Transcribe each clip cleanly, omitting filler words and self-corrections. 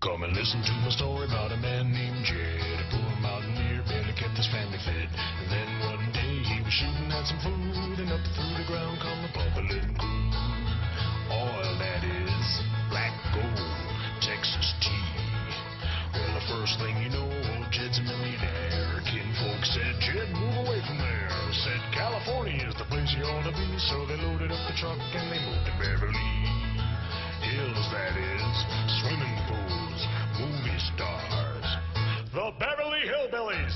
Come and listen to my story about a man named Jed. A poor mountaineer barely kept his family fed. And then one day he was shooting at some food, and up through the ground come the bubbling crude. Oil, that is, black gold, Texas tea. Well, the first thing you know, old Jed's a millionaire. Kinfolk said, Jed, move away from there. Said, California is the place you ought to be. So they loaded up the truck and they moved to Beverly Hills, that is, swimming pools, movie stars, the Beverly Hillbillies.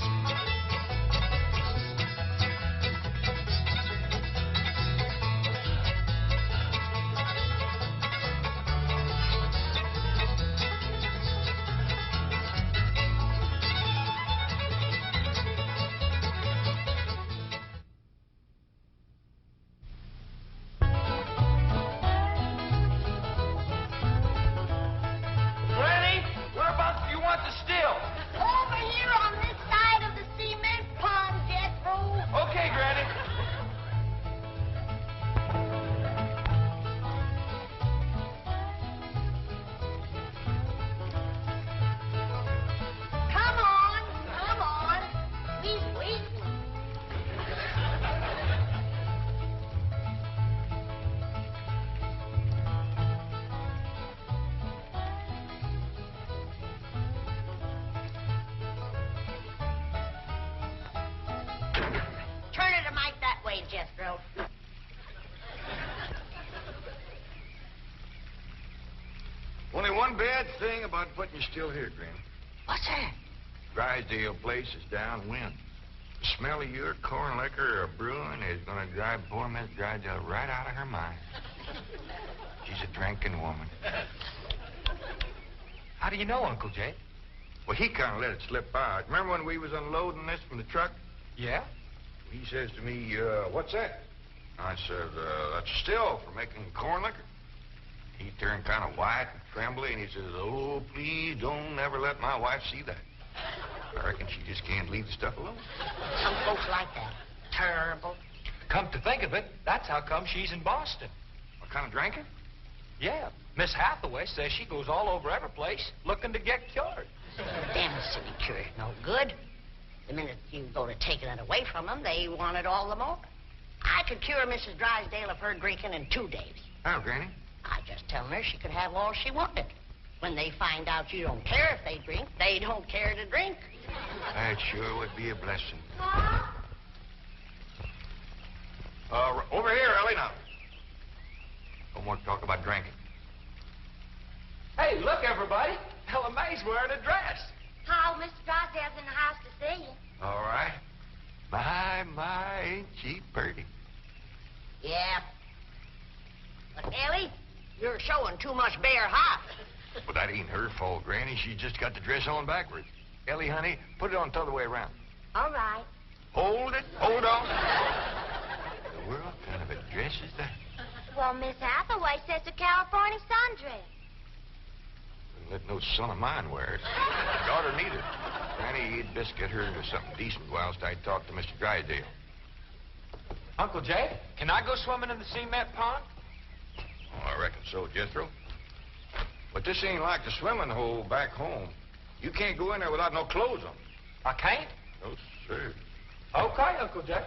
Jethro. Only one bad thing about putting you still here, Granny. What's that? Drysdale place is downwind. The smell of your corn liquor or brewing is going to drive poor Miss Drysdale right out of her mind. She's a drinking woman. How do you know, Uncle Jay? Well, he kind of let it slip out. Remember when we was unloading this from the truck? Yeah? He says to me, what's that? I said, that's a still for making corn liquor. He turned kind of white and trembly, and he says, oh, please don't ever let my wife see that. I reckon she just can't leave the stuff alone. Some folks like that. Terrible. Come to think of it, that's how come she's in Boston. What kind of drinking? Yeah. Miss Hathaway says she goes all over every place looking to get cured. Damn city cure is no good. The minute you go to taking it away from them, they want it all the more. I could cure Mrs. Drysdale of her drinking in 2 days. How, Granny? I just tell her she could have all she wanted. When they find out you don't care if they drink, they don't care to drink. That sure would be a blessing. Over here, Ellie, now. No more talk about drinking. Hey, look, everybody. Ella Mae's wearing a dress. How, Mr. Drysdale's in the house to see you. All right. My, ain't she pretty? Yeah. But, Ellie, you're showing too much bare hop. Well, that ain't her fault, Granny. She just got the dress on backwards. Ellie, honey, put it on the other way around. All right. Hold it. Hold on. The world kind of a dress is that? Well, Miss Hathaway says it's a California sundress. Let no son of mine wear it. Daughter neither. Granny, you'd best get her into something decent whilst I talk to Mr. Drysdale. Uncle Jay, can I go swimming in the cement pond? Oh, I reckon so, Jethro. But this ain't like the swimming hole back home. You can't go in there without no clothes on. I can't? No, sir. Okay, Uncle Jay.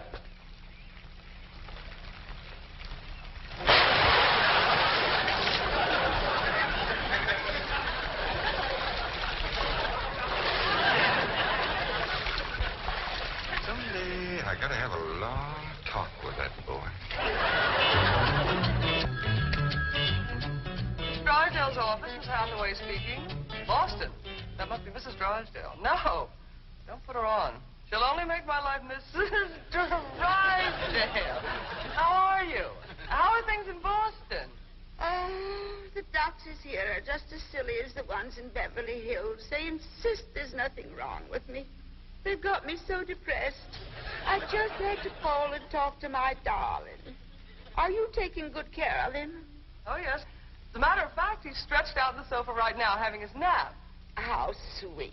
Someday I gotta have a long talk with that boy. Drysdale's office, Miss Hathaway speaking. Boston. That must be Mrs. Drysdale. No, don't put her on. She'll only make my life Mrs. Drysdale. How are you? How are things in Boston? The doctors here are just as silly as the ones in Beverly Hills. They insist there's nothing wrong with me. They've got me so depressed. I just had to call and talk to my darling. Are you taking good care of him? Oh, yes. As a matter of fact, he's stretched out on the sofa right now having his nap. How sweet.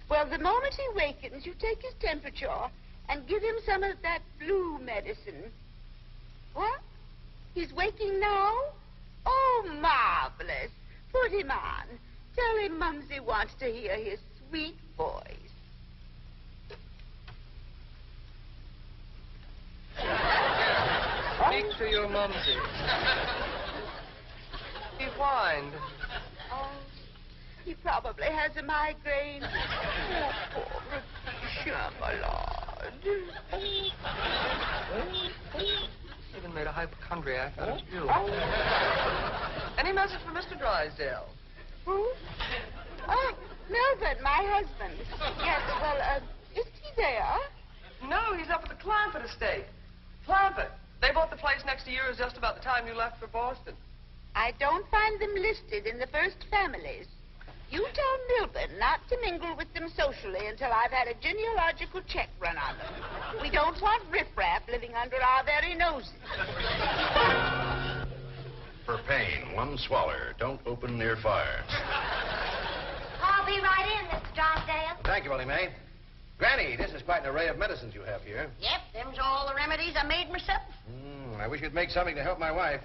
Well, the moment he wakens, you take his temperature and give him some of that flu medicine. What? He's waking now? Oh, marvelous. Put him on. Tell him Mumsy wants to hear his sweet voice. Speak to your mumsy. He whined. Oh, he probably has a migraine. Oh, poor Chamalade. Even made a hypochondriac out of you. Any message for Mr. Drysdale? Who? Oh, Melvin, my husband. Yes, well, is he there? No, he's up at the Clampett estate. Clampett. They bought the place next to yours just about the time you left for Boston. I don't find them listed in the first families. You tell Milburn not to mingle with them socially until I've had a genealogical check run on them. We don't want riffraff living under our very noses. For pain, one swaller. Don't open near fire. I'll be right in, Mr. Drysdale. Thank you, Willie Mae. Granny, this is quite an array of medicines you have here. Yep, them's all the remedies I made myself. I wish you'd make something to help my wife.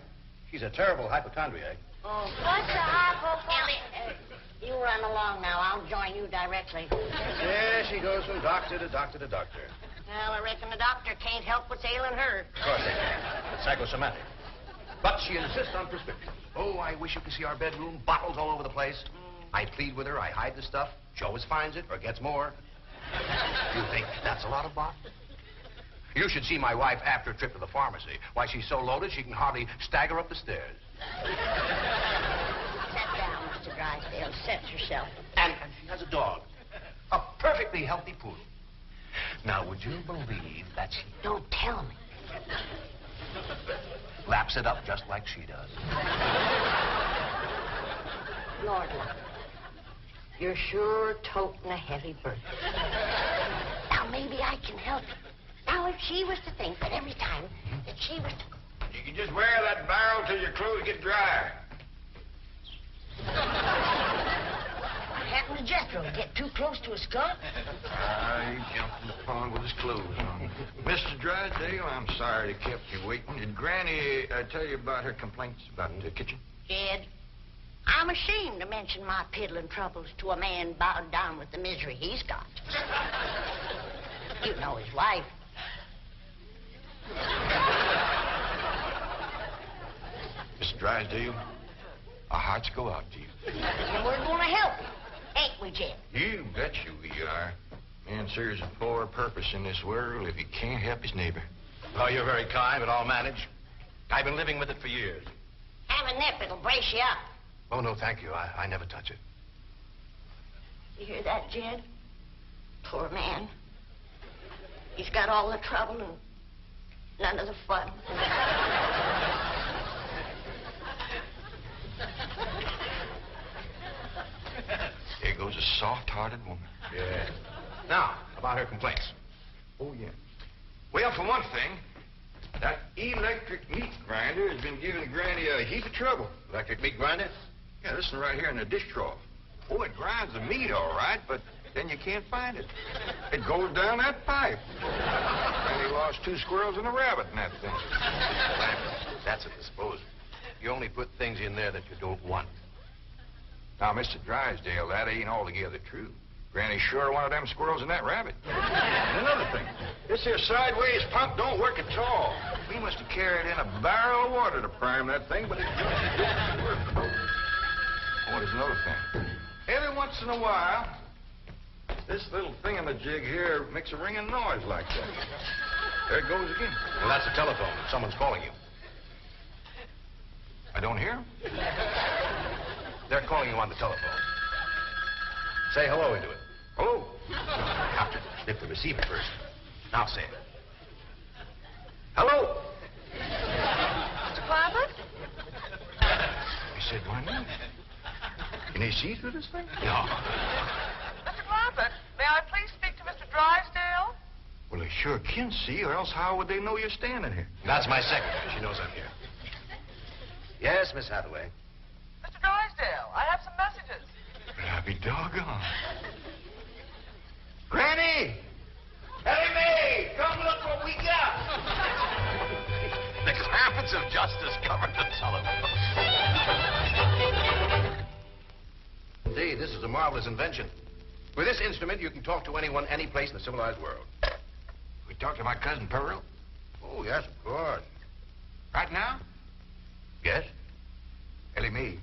She's a terrible hypochondriac. Oh, What's a hypochondriac? Ellie, you run along now. I'll join you directly. There she goes from doctor to doctor to doctor. Well, I reckon the doctor can't help what's ailing her. Of course they can. It's psychosomatic. But she insists on prescriptions. Oh, I wish you could see our bedroom. Bottles all over the place. I plead with her. I hide the stuff. She always finds it or gets more. You think that's a lot of bottles? You should see my wife after a trip to the pharmacy. Why, she's so loaded she can hardly stagger up the stairs. Sit down, Mr. Drysdale. Set yourself. And she has a dog. A perfectly healthy poodle. Now, would you believe that she Don't tell me. laps it up just like she does? Lord, love. You're sure toting a heavy burden. Now, maybe I can help you. Now, if she was to think that every time that she was to... You can just wear that barrel till your clothes get dry. Hadn't the Jethro get too close to a skunk? He jumped in the pond with his clothes on. Mr. Drysdale, I'm sorry to kept you waiting. Did Granny tell you about her complaints about the kitchen? Jed, I'm ashamed to mention my piddling troubles to a man bowed down with the misery he's got. You know his wife. Mr. Drysdale, our hearts go out to you. And we're going to help you, ain't we, Jed? You bet you we are. Man serves a poor purpose in this world if he can't help his neighbor. Oh, you're very kind, but I'll manage. I've been living with it for years. Have a nip, it'll brace you up. Oh, no, thank you. I never touch it. You hear that, Jed? Poor man. He's got all the trouble and none of the fun. There goes a soft-hearted woman. Yeah. Now, about her complaints. Oh, yeah. Well, for one thing, that electric meat grinder has been giving Granny a heap of trouble. Electric meat grinder? Yeah, this one right here in the dish trough. Oh, it grinds the meat all right, but then you can't find it. It goes down that pipe. Granny lost 2 squirrels and a rabbit in that thing. That's a disposal. You only put things in there that you don't want. Now, Mr. Drysdale, that ain't altogether true. Granny sure wanted them squirrels and that rabbit. And another thing, this here sideways pump don't work at all. We must have carried in a barrel of water to prime that thing, but it didn't work. Oh, there's another thing. Every once in a while, this little thingamajig here makes a ringing noise like that. There it goes again. Well, that's a telephone. Someone's calling you. I don't hear him. They're calling you on the telephone. Say hello into it. Hello. You have to snip the receiver first. Now say it. Hello. Mr. Clampett? He said my name. Can he see through this thing? No. Mr. Clampett, may I please speak to Mr. Drysdale? Well, they sure can see, or else how would they know you're standing here? That's my secretary. She knows I'm here. Yes, Miss Hathaway. Mr. Drysdale, I have some messages. I'll be doggone. Granny! Ellie Mae! Come look what we got! The Clampetts have just discovered the telephone. indeed. This is a marvelous invention. With this instrument, you can talk to anyone, any place in the civilized world. We talk to my cousin Pearl? Oh, yes, of course. Right now? Yes? Ellie Mae,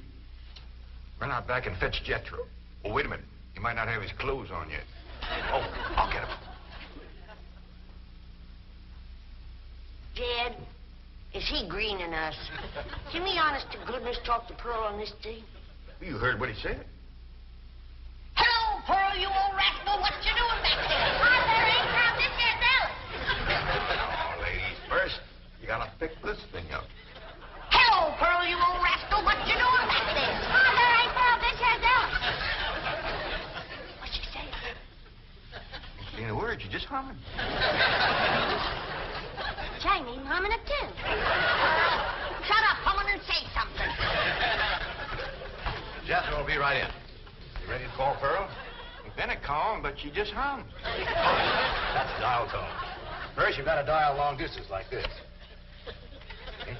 run out back and fetch Jethro. Oh, wait a minute. He might not have his clothes on yet. Oh, I'll get him. Jed, is he greening us? Can we honest to goodness talk to Pearl on this thing? You heard what he said. Hello, Pearl, you old rascal. What you doing back there? Hi, there ain't crowd this here Dallas. Now, ladies, first, you gotta pick this thing up. Hello, Pearl, you old rascal. What you doing back there? Hi, there ain't crowd this here Dallas. What's she saying? Ain't saying a word. You're just humming. She ain't even humming a tune. Shut up, humming, and say something. Jethro will be right in. You ready to call Pearl? We've been a call, but she just hums. That's a dial tone. First, you've got to dial long distance like this. Okay.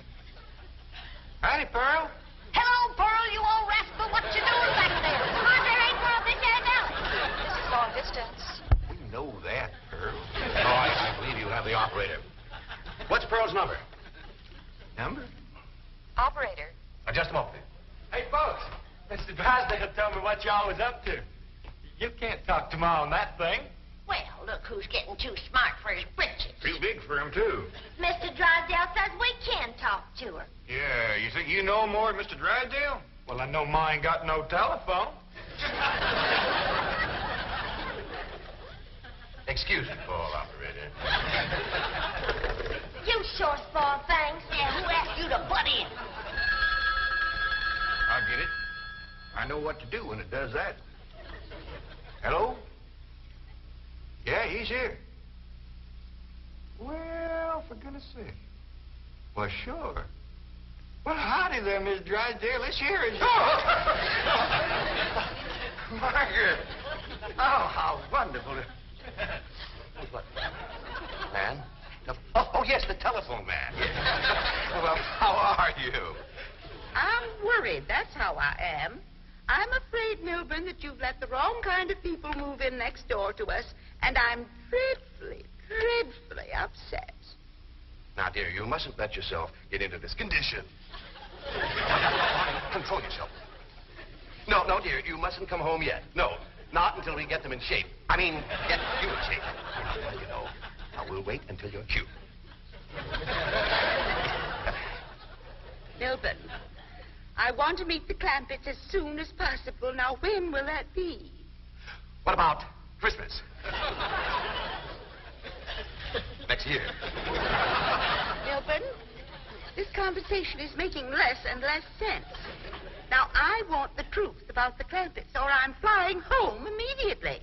Howdy, Pearl. Hello, Pearl, you old rascal. What you doing back there? Hi, there ain't crowd this here Dallas. Long distance. We know that, Pearl. Oh, I believe you have the operator. What's Pearl's number? Number? Operator. Just a moment. Hey, folks, Mr. Drysdale told me what y'all was up to. You can't talk to Ma on that thing. Well, look who's getting too smart for his britches. Too big for him, too. Mr. Drysdale says we can talk to her. Yeah, you think you know more than Mr. Drysdale? Well, I know Ma ain't got no telephone. Excuse me, call operator. You sure spoil things. Yeah, who asked you to butt in? I get it. I know what to do when it does that. Hello? Yeah, he's here. Well, for goodness sake. Well, sure. Well, howdy there, Miss Drysdale. Let's hear it. Margaret! Oh, how wonderful. What? Man? Oh, yes, the telephone man. Well, how are you? I'm worried, that's how I am. I'm afraid, Milburn, that you've let the wrong kind of people move in next door to us, and I'm dreadfully upset. Now, dear, you mustn't let yourself get into this condition. Control yourself. No, dear, you mustn't come home yet. No, not until we get them in shape. I mean, get you in shape. You know, now we'll wait until you're cute. Milburn, I want to meet the Clampetts as soon as possible. Now, when will that be? What about Christmas? Next year. Milburn, this conversation is making less and less sense. Now, I want the truth about the Clampetts, or I'm flying home immediately.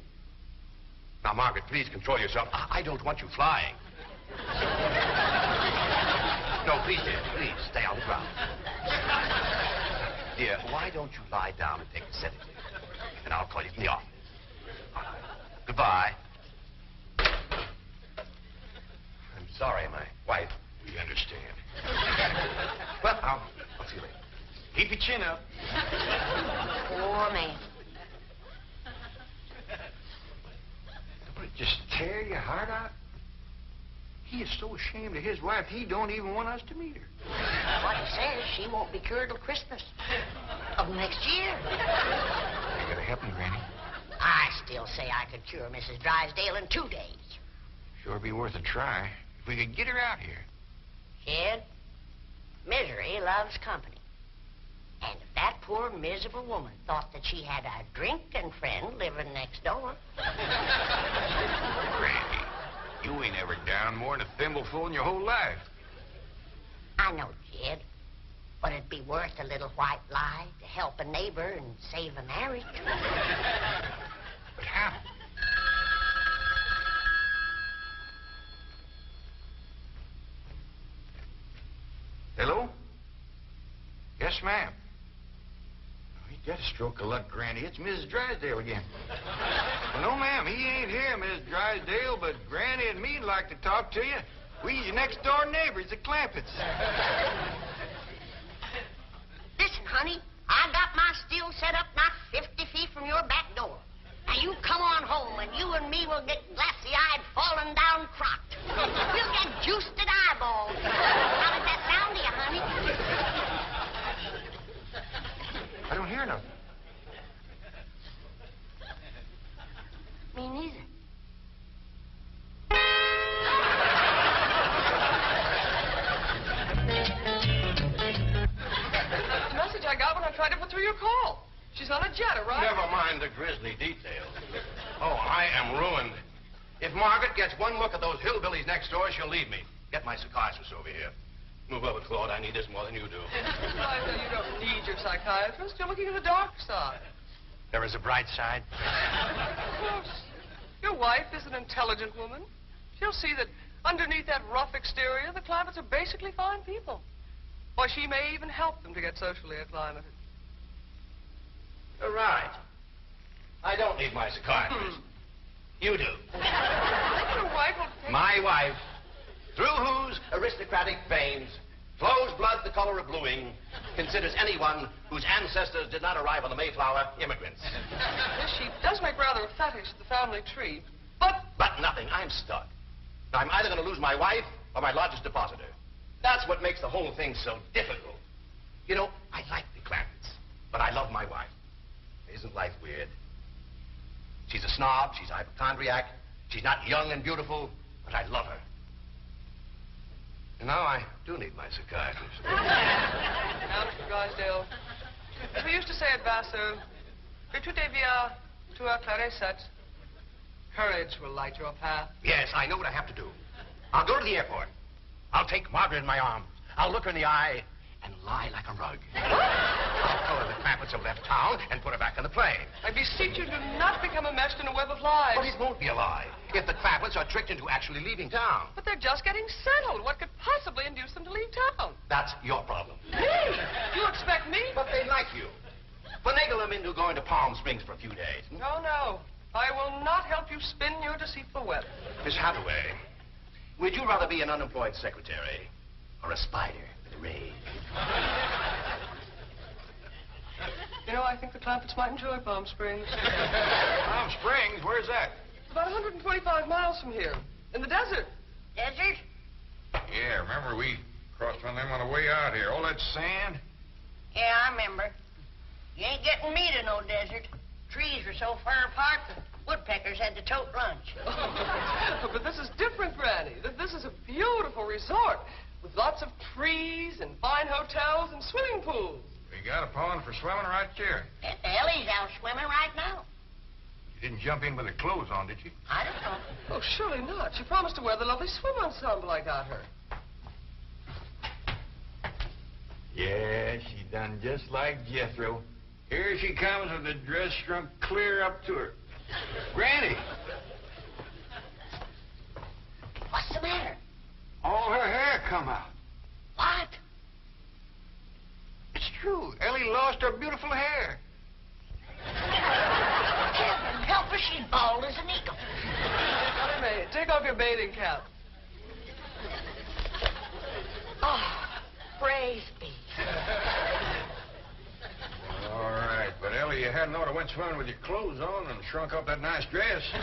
Now, Margaret, please control yourself. I don't want you flying. No, please, dear, please, stay on the ground. Dear, why don't you lie down and take a sedative? And I'll call you from the office. Goodbye. I'm sorry, my wife. We understand. Well, I'll see you later. Keep your chin up. Poor man. Would it just tear your heart out? He is so ashamed of his wife, he don't even want us to meet her. What he says, she won't be cured till Christmas of next year. You gotta help me, Granny. I still say I could cure Mrs. Drysdale in 2 days. Sure be worth a try. If we could get her out here. Kid, misery loves company. And if that poor, miserable woman thought that she had a drinking friend living next door... Granny, you ain't ever down more than a thimbleful in your whole life. I know, kid. But it'd be worth a little white lie to help a neighbor and save a marriage. But how? Hello? Yes, ma'am. Oh, you got a stroke of luck, Granny. It's Mrs. Drysdale again. Well, no, ma'am, he ain't here, Mrs. Drysdale, but Granny and me'd like to talk to you. We's your next-door neighbors, the Clampetts. Listen, honey, I got my still set up not 50 feet from your hear nothing. Me neither. That's the message I got when I tried to put through your call. She's on a jet, right? Never mind the grisly details. Oh, I am ruined. If Margaret gets one look at those hillbillies next door, she'll leave me. Get my psychiatrist over here. Move over, Claude. I need this more than you do. I know you don't need your psychiatrist. You're looking at the dark side. There is a bright side. Of course. Your wife is an intelligent woman. She'll see that underneath that rough exterior, the Clampetts are basically fine people. Or she may even help them to get socially acclimated. You're right. I don't need my psychiatrist. You do. Your wife will take... My wife, through whose aristocratic veins flows blood the color of bluing, considers anyone whose ancestors did not arrive on the Mayflower immigrants. Yes, she does make rather a fetish at the family tree, but... But nothing. I'm stuck. Now, I'm either going to lose my wife or my largest depositor. That's what makes the whole thing so difficult. You know, I like the Clampetts, but I love my wife. Isn't life weird? She's a snob, she's a hypochondriac, she's not young and beautiful, but I love her. And now I do need my psychiatrist. Now, Mr. Drysdale, as we used to say at Vassar, tout devient tout éclairé. Courage will light your path. Yes, I know what I have to do. I'll go to the airport. I'll take Margaret in my arms. I'll look her in the eye and lie like a rug. I'll tell her the Clampetts have left town and put her back on the plane. I beseech you, do not become enmeshed in a web of lies. But it won't be a lie if the Clampetts are tricked into actually leaving town. But they're just getting settled. What could possibly induce them to leave town? That's your problem. Me? You expect me? But they like you. Finagle them into going to Palm Springs for a few days. No, no. I will not help you spin your deceitful web. Miss Hathaway, would you rather be an unemployed secretary or a spider with a rage? You know, I think the Clampetts might enjoy Palm Springs. Palm Springs? Where's that? About 125 miles from here. In the desert. Desert? Yeah, remember we crossed one of them on the way out here. All that sand? Yeah, I remember. You ain't getting me to no desert. Trees were so far apart, the woodpeckers had to tote lunch. But this is different, Granny. This is a beautiful resort with lots of trees and fine hotels and swimming pools. We got a pond for swimming right there. Ellie's out swimming right now. You didn't jump in with her clothes on, did you? I don't know. Oh, surely not. She promised to wear the lovely swim ensemble I got her. Yeah, she done just like Jethro. Here she comes with the dress shrunk clear up to her. Granny! What's the matter? All her hair come out. What? It's true. Ellie lost her beautiful hair. Heaven help her, she's bald as an eagle. Wait a minute. Take off your bathing cap. Oh, praise be. All right, but Ellie, you hadn't ought to went swimming with your clothes on and shrunk up that nice dress. This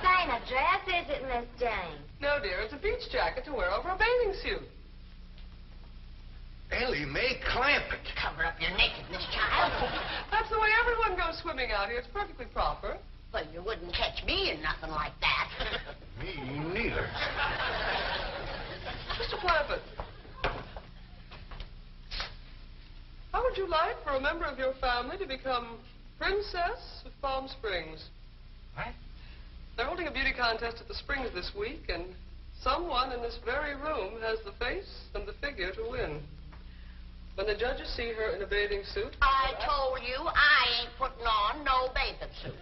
ain't a dress, is it, Miss Jane? No, dear, it's a beach jacket to wear over a bathing suit. Ellie Mae Clampett. Cover up your nakedness, child. That's the way everyone goes swimming out here. It's perfectly proper. Well, you wouldn't catch me in nothing like that. Me neither. Mr. Clampett, how would you like for a member of your family to become Princess of Palm Springs? What? They're holding a beauty contest at the Springs this week, and someone in this very room has the face and the figure to win. When the judges see her in a bathing suit... I told you I ain't putting on no bathing suit.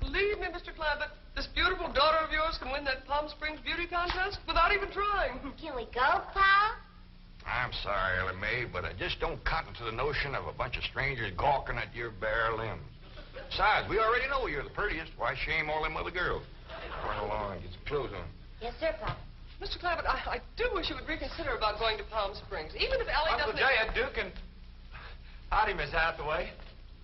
Believe me, Mr. Clampett, this beautiful daughter of yours can win that Palm Springs beauty contest without even trying. Can we go, Pa? I'm sorry, Ellie Mae, but I just don't cotton to the notion of a bunch of strangers gawking at your bare limbs. Besides, we already know you're the prettiest. Why shame all them other girls? Run along and get some clothes on. Yes, sir, Pa. Mr. Clampett, I do wish you would reconsider about going to Palm Springs, even if Ellie Uncle doesn't... Jay, Duke, and... Howdy, Miss Hathaway.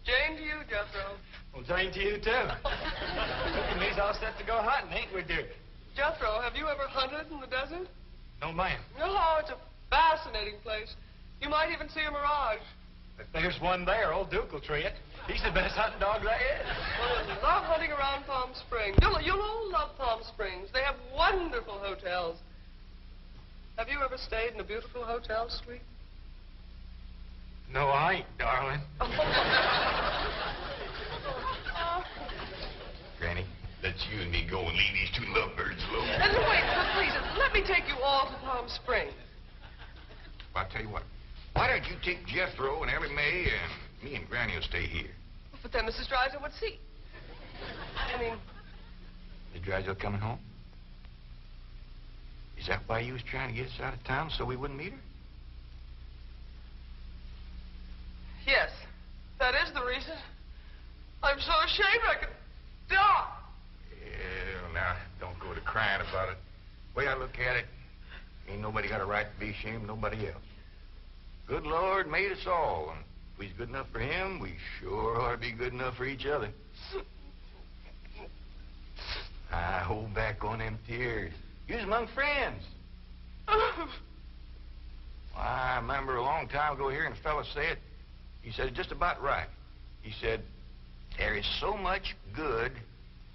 Jane to you, Jethro. Well, Jane to you, too. Duke and me's all set to go hunting, ain't we, Duke? Jethro, have you ever hunted in the desert? No, ma'am. No, it's a fascinating place. You might even see a mirage. If there's one there, old Duke will tree it. He's the best hunting dog there is. Well, I love hunting around Palm Springs. You'll all love Palm Springs. They have wonderful hotels. Have you ever stayed in a beautiful hotel suite? No, I ain't, darling. Granny, let's you and me go and leave these two lovebirds alone. And wait, please, let me take you all to Palm Springs. I'll tell you what. Why don't you take Jethro and Ellie Mae and me and Granny will stay here? But then Mrs. Drysdale would see. I mean... Is Drysdale coming home? Is that why you was trying to get us out of town, so we wouldn't meet her? Yes, that is the reason. I'm so ashamed I could die. Yeah, now, don't go to crying about it. The way I look at it, ain't nobody got a right to be ashamed of nobody else. Good Lord made us all, and if we's good enough for him, we sure ought to be good enough for each other. I hold back on them tears. You's among friends. I remember a long time ago hearing a fellow say it. He said it just about right. He said, there is so much good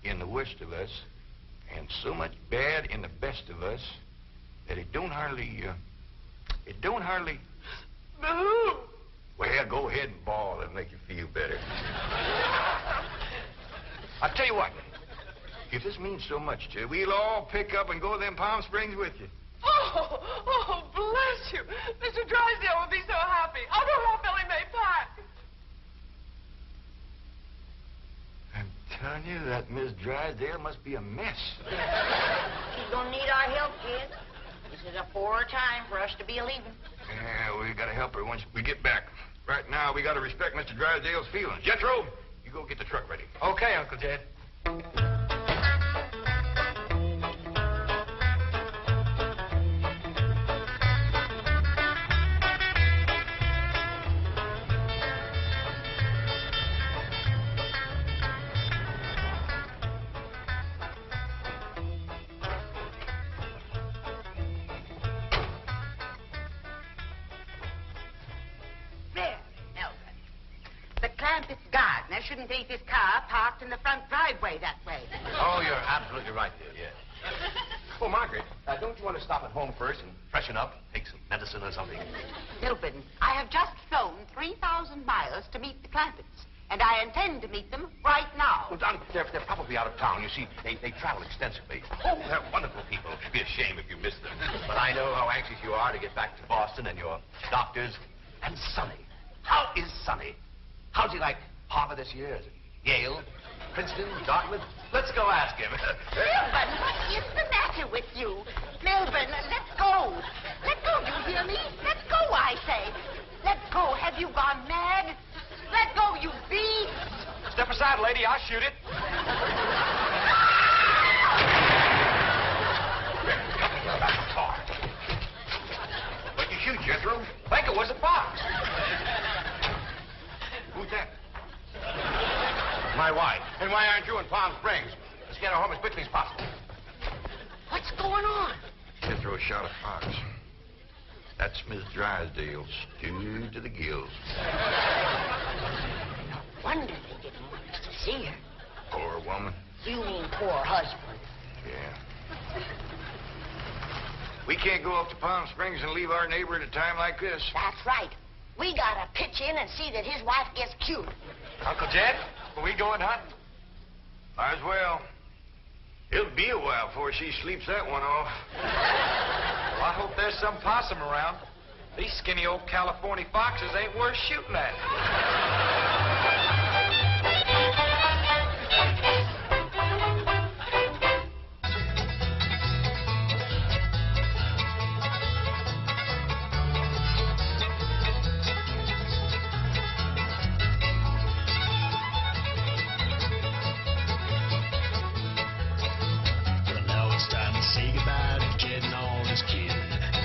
in the worst of us and so much bad in the best of us that it don't hardly... No. Well, go ahead and bawl. It'll make you feel better. I'll tell you what. If this means so much to you, we'll all pick up and go to them Palm Springs with you. Oh, bless you. Mr. Drysdale would be so happy. I'll go help Ellie Mae pack. I'm telling you, that Miss Drysdale must be a mess. She's gonna need our help, kid. This is a poor time for us to be leaving. Yeah, we gotta help her once we get back. Right now, we gotta respect Mr. Drysdale's feelings. Jethro, you go get the truck ready. Okay, Uncle Jed. There, Melvin. The Clampetts gardener shouldn't leave his car parked in the front driveway that way. Oh, you're absolutely right, dear, yes. Oh, Margaret, don't you want to stop at home first and freshen up, take some medicine or something? Milburn, I have just flown 3,000 miles to meet the Clampetts, and I intend to meet them right now. Well, Don, they're probably out of town. You see, they travel extensively. Oh, they're wonderful people. It'd be a shame if you missed them. But I know how anxious you are to get back to Boston and your doctors. And Sonny. How is Sonny? How's he like Harvard this year? Is it Yale? Princeton? Dartmouth? Let's go ask him. Milburn, what is the matter with you? Milburn, let go. Let go, you hear me? Let go, I say. Let go. Have you gone mad? Let go, you beast. Step aside, lady. I'll shoot it. What'd you shoot, Jethro? I think it was a fox. Who's that? My wife. And why aren't you in Palm Springs? Let's get her home as quickly as possible. What's going on? Jethro shot a fox. That's Miss Drysdale, stewed to the gills. No wonder they didn't want us to see her. Poor woman. You mean poor husband. Yeah. We can't go up to Palm Springs and leave our neighbor at a time like this. That's right. We gotta pitch in and see that his wife gets cured. Uncle Jed, are we going hunting? Might as well. It'll be a while before she sleeps that one off. Well, I hope there's some possum around. These skinny old California foxes ain't worth shooting at. Well, now it's time to say goodbye to Jed and all his kin.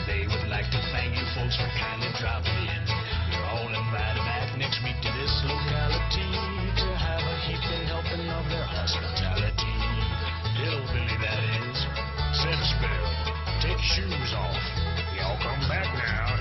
They would like to thank you folks for kindly dropping in. You're all invited back next week to this locality to have a heaping helping of their hospitality. Hillbilly, that is. Set a spell. Take your shoes off. Y'all come back now.